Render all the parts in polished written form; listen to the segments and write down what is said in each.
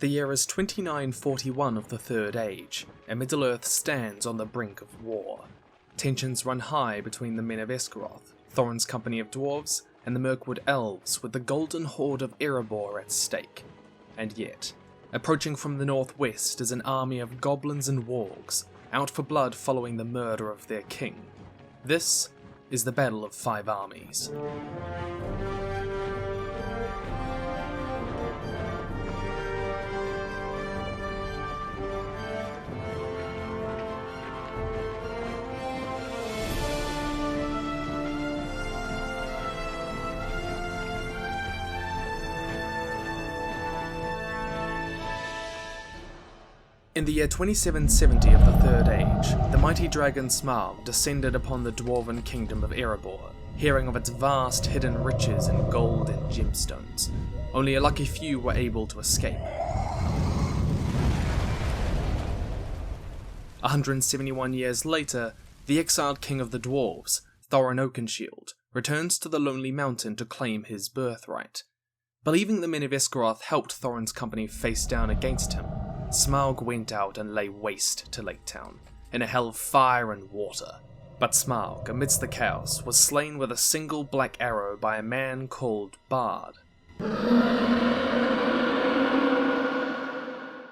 The year is 2941 of the Third Age, and Middle-earth stands on the brink of war. Tensions run high between the men of Esgaroth, Thorin's company of dwarves, and the Mirkwood elves, with the golden horde of Erebor at stake. And yet, approaching from the northwest is an army of goblins and wargs, out for blood following the murder of their king. This is the Battle of Five Armies. In the year 2770 of the Third Age, the mighty dragon Smaug descended upon the dwarven kingdom of Erebor, hearing of its vast hidden riches in gold and gemstones. Only a lucky few were able to escape. 171 years later, the exiled king of the dwarves, Thorin Oakenshield, returns to the Lonely Mountain to claim his birthright. Believing the men of Esgaroth helped Thorin's company face down against him, Smaug went out and lay waste to Lake Town, in a hell of fire and water. But Smaug, amidst the chaos, was slain with a single black arrow by a man called Bard.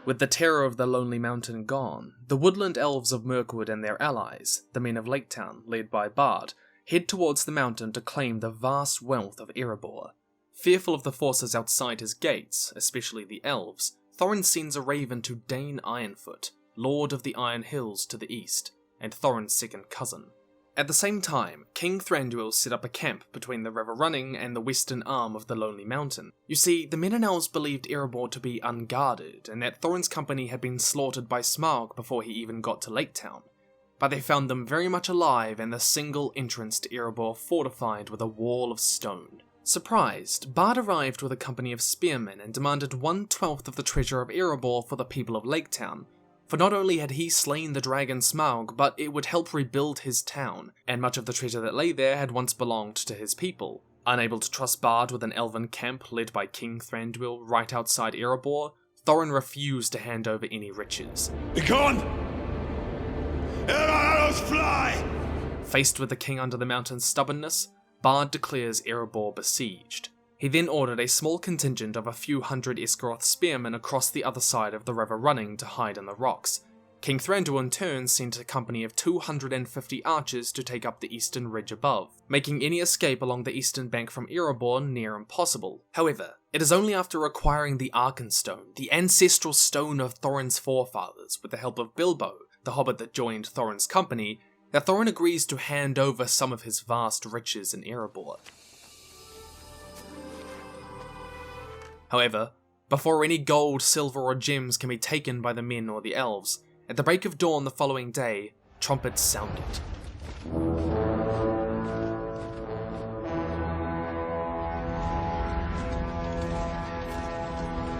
With the terror of the Lonely Mountain gone, the woodland elves of Mirkwood and their allies, the men of Lake Town, led by Bard, head towards the mountain to claim the vast wealth of Erebor. Fearful of the forces outside his gates, especially the elves, Thorin sends a raven to Dane Ironfoot, Lord of the Iron Hills to the east, and Thorin's second cousin. At the same time, King Thranduil set up a camp between the River Running and the western arm of the Lonely Mountain. You see, the men and elves believed Erebor to be unguarded, and that Thorin's company had been slaughtered by Smaug before he even got to Lake Town. But they found them very much alive and the single entrance to Erebor fortified with a wall of stone. Surprised, Bard arrived with a company of spearmen and demanded 1/12 of the treasure of Erebor for the people of Lake Town, for not only had he slain the dragon Smaug, but it would help rebuild his town, and much of the treasure that lay there had once belonged to his people. Unable to trust Bard with an elven camp led by King Thranduil right outside Erebor, Thorin refused to hand over any riches. Begone! Ere our arrows fly! Faced with the king under the mountain's stubbornness, Bard declares Erebor besieged. He then ordered a small contingent of a few hundred Esgaroth spearmen across the other side of the River Running to hide in the rocks. King Thranduil in turn sent a company of 250 archers to take up the eastern ridge above, making any escape along the eastern bank from Erebor near impossible. However, it is only after acquiring the Arkenstone, the ancestral stone of Thorin's forefathers, with the help of Bilbo, the hobbit that joined Thorin's company, that Thorin agrees to hand over some of his vast riches in Erebor. However, before any gold, silver or gems can be taken by the men or the elves, at the break of dawn the following day, trumpets sounded.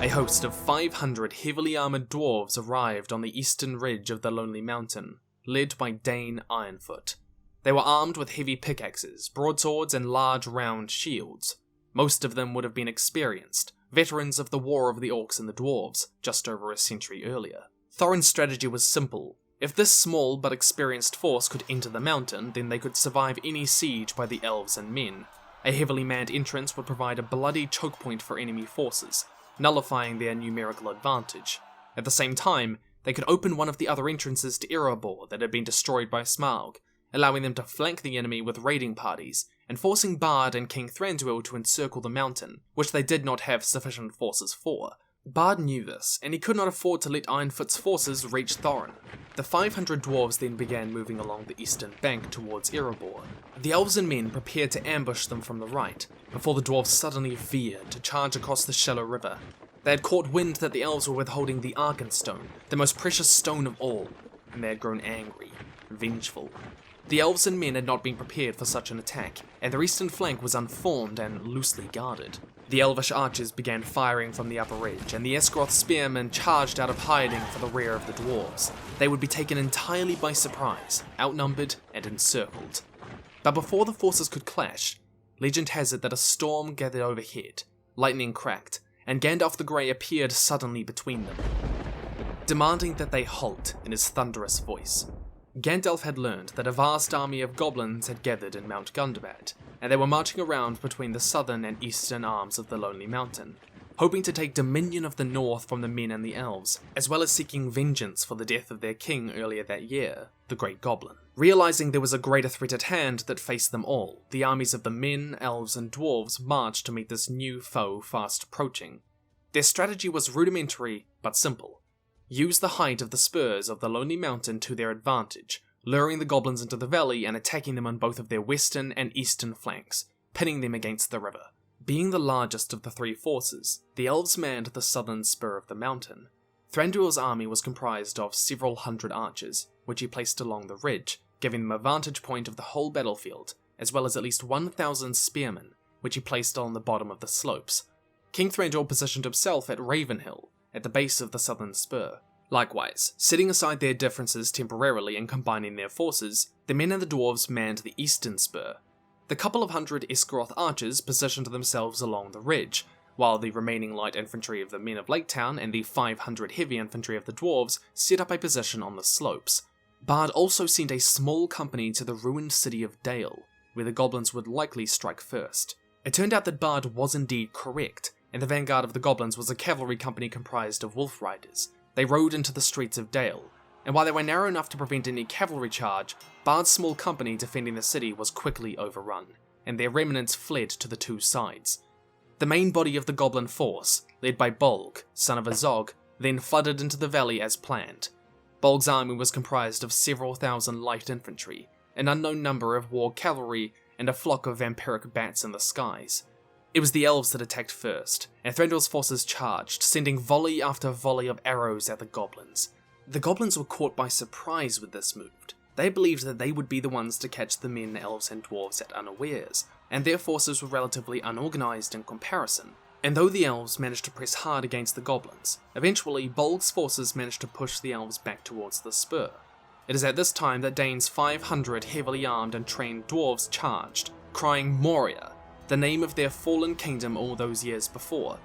A host of 500 heavily armoured dwarves arrived on the eastern ridge of the Lonely Mountain, led by Dane Ironfoot. They were armed with heavy pickaxes, broadswords, and large round shields. Most of them would have been experienced, veterans of the War of the Orcs and the Dwarves, just over a century earlier. Thorin's strategy was simple. If this small but experienced force could enter the mountain, then they could survive any siege by the elves and men. A heavily manned entrance would provide a bloody choke point for enemy forces, nullifying their numerical advantage. At the same time, they could open one of the other entrances to Erebor that had been destroyed by Smaug, allowing them to flank the enemy with raiding parties, and forcing Bard and King Thranduil to encircle the mountain, which they did not have sufficient forces for. Bard knew this, and he could not afford to let Ironfoot's forces reach Thorin. The 500 dwarves then began moving along the eastern bank towards Erebor. The elves and men prepared to ambush them from the right, before the dwarves suddenly veered to charge across the shallow river. They had caught wind that the elves were withholding the Arkenstone, the most precious stone of all, and they had grown angry, vengeful. The elves and men had not been prepared for such an attack, and their eastern flank was unformed and loosely guarded. The elvish archers began firing from the upper ridge, and the Esgaroth spearmen charged out of hiding for the rear of the dwarves. They would be taken entirely by surprise, outnumbered and encircled. But before the forces could clash, legend has it that a storm gathered overhead, lightning cracked, and Gandalf the Grey appeared suddenly between them, demanding that they halt in his thunderous voice. Gandalf had learned that a vast army of goblins had gathered in Mount Gundabad, and they were marching around between the southern and eastern arms of the Lonely Mountain, hoping to take dominion of the north from the men and the elves, as well as seeking vengeance for the death of their king earlier that year, the Great Goblin. Realizing there was a greater threat at hand that faced them all, the armies of the men, elves, and dwarves marched to meet this new foe fast approaching. Their strategy was rudimentary, but simple. Use the height of the spurs of the Lonely Mountain to their advantage, luring the goblins into the valley and attacking them on both of their western and eastern flanks, pinning them against the river. Being the largest of the three forces, the elves manned the southern spur of the mountain. Thranduil's army was comprised of several hundred archers, which he placed along the ridge, giving them a vantage point of the whole battlefield, as well as at least 1,000 spearmen, which he placed on the bottom of the slopes. King Thranduil positioned himself at Ravenhill, at the base of the southern spur. Likewise, setting aside their differences temporarily and combining their forces, the men and the dwarves manned the eastern spur. The couple of hundred Esgaroth archers positioned themselves along the ridge, while the remaining light infantry of the men of Laketown and the 500 heavy infantry of the dwarves set up a position on the slopes. Bard also sent a small company to the ruined city of Dale, where the goblins would likely strike first. It turned out that Bard was indeed correct, and the vanguard of the goblins was a cavalry company comprised of wolf riders. They rode into the streets of Dale, and while they were narrow enough to prevent any cavalry charge, Bard's small company defending the city was quickly overrun, and their remnants fled to the two sides. The main body of the goblin force, led by Bolg, son of Azog, then flooded into the valley as planned. Bolg's army was comprised of several thousand light infantry, an unknown number of war cavalry, and a flock of vampiric bats in the skies. It was the elves that attacked first, and Thranduil's forces charged, sending volley after volley of arrows at the goblins. The goblins were caught by surprise with this move. They believed that they would be the ones to catch the men, elves, and dwarves at unawares, and their forces were relatively unorganized in comparison. And though the elves managed to press hard against the goblins, eventually Bolg's forces managed to push the elves back towards the spur. It is at this time that Dane's 500 heavily armed and trained dwarves charged, crying Moria, the name of their fallen kingdom all those years before.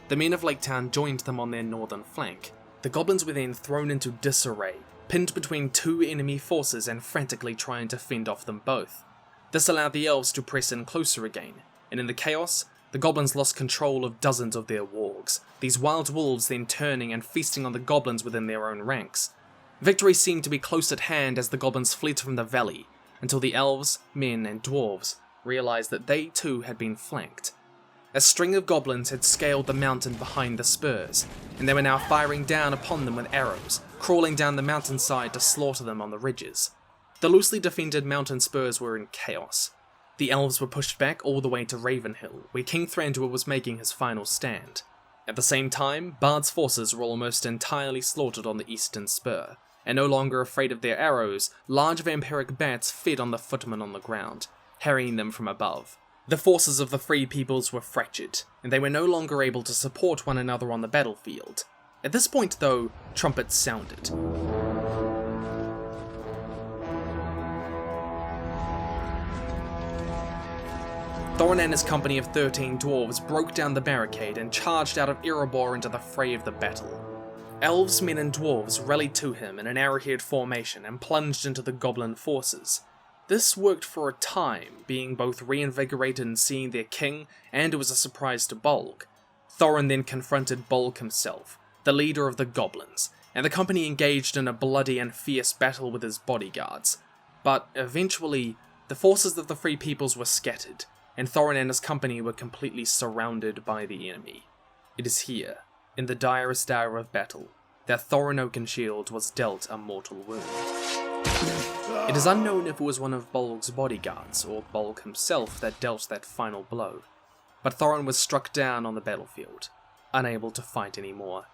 The men of Laketown joined them on their northern flank. The goblins were then thrown into disarray, pinned between two enemy forces and frantically trying to fend off them both. This allowed the elves to press in closer again, and in the chaos, the goblins lost control of dozens of their wargs, these wild wolves then turning and feasting on the goblins within their own ranks. Victory seemed to be close at hand as the goblins fled from the valley, until the elves, men, and dwarves realized that they too had been flanked. A string of goblins had scaled the mountain behind the spurs, and they were now firing down upon them with arrows, crawling down the mountainside to slaughter them on the ridges. The loosely defended mountain spurs were in chaos. The elves were pushed back all the way to Ravenhill, where King Thranduil was making his final stand. At the same time, Bard's forces were almost entirely slaughtered on the eastern spur, and no longer afraid of their arrows, large vampiric bats fed on the footmen on the ground, harrying them from above. The forces of the Free Peoples were fractured, and they were no longer able to support one another on the battlefield. At this point, though, trumpets sounded. Thorin and his company of 13 dwarves broke down the barricade and charged out of Erebor into the fray of the battle. Elves, men, and dwarves rallied to him in an arrowhead formation and plunged into the goblin forces. This worked for a time, being both reinvigorated in seeing their king, and it was a surprise to Bolg. Thorin then confronted Bolg himself, the leader of the goblins, and the company engaged in a bloody and fierce battle with his bodyguards. But eventually, the forces of the Free Peoples were scattered, and Thorin and his company were completely surrounded by the enemy. It is here, in the direst hour of battle, that Thorin Oakenshield was dealt a mortal wound. It is unknown if it was one of Bolg's bodyguards, or Bolg himself, that dealt that final blow, but Thorin was struck down on the battlefield, unable to fight anymore.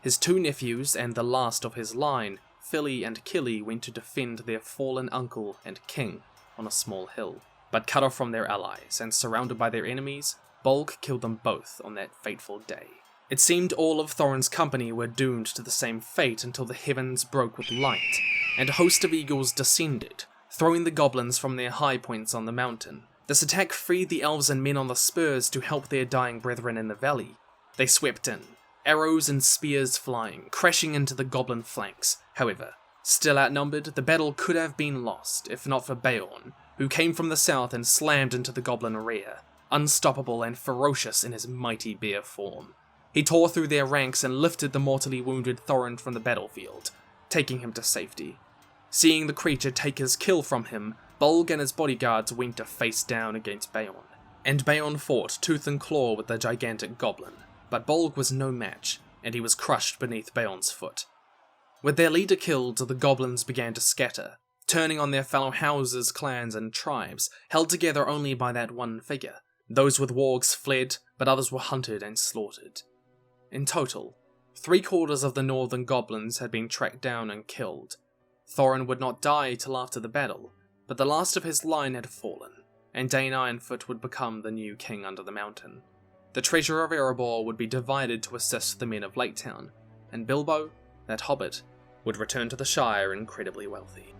His two nephews, and the last of his line, Fili and Kili, went to defend their fallen uncle and king on a small hill, but cut off from their allies and surrounded by their enemies, Bolg killed them both on that fateful day. It seemed all of Thorin's company were doomed to the same fate until the heavens broke with light, and a host of eagles descended, throwing the goblins from their high points on the mountain. This attack freed the elves and men on the spurs to help their dying brethren in the valley. They swept in, arrows and spears flying, crashing into the goblin flanks. However, still outnumbered, the battle could have been lost if not for Beorn, who came from the south and slammed into the goblin rear, unstoppable and ferocious in his mighty bear form. He tore through their ranks and lifted the mortally wounded Thorin from the battlefield, taking him to safety. Seeing the creature take his kill from him, Bolg and his bodyguards went to face down against Beorn, and Beorn fought tooth and claw with the gigantic goblin, but Bolg was no match, and he was crushed beneath Beorn's foot. With their leader killed, the goblins began to scatter, turning on their fellow houses, clans, and tribes, held together only by that one figure. Those with wargs fled, but others were hunted and slaughtered. In total, 3/4 of the northern goblins had been tracked down and killed. Thorin would not die till after the battle, but the last of his line had fallen, and Dane Ironfoot would become the new king under the mountain. The treasure of Erebor would be divided to assist the men of Lake Town, and Bilbo, that hobbit, would return to the Shire incredibly wealthy.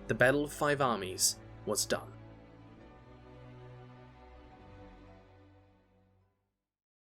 The Battle of Five Armies was done.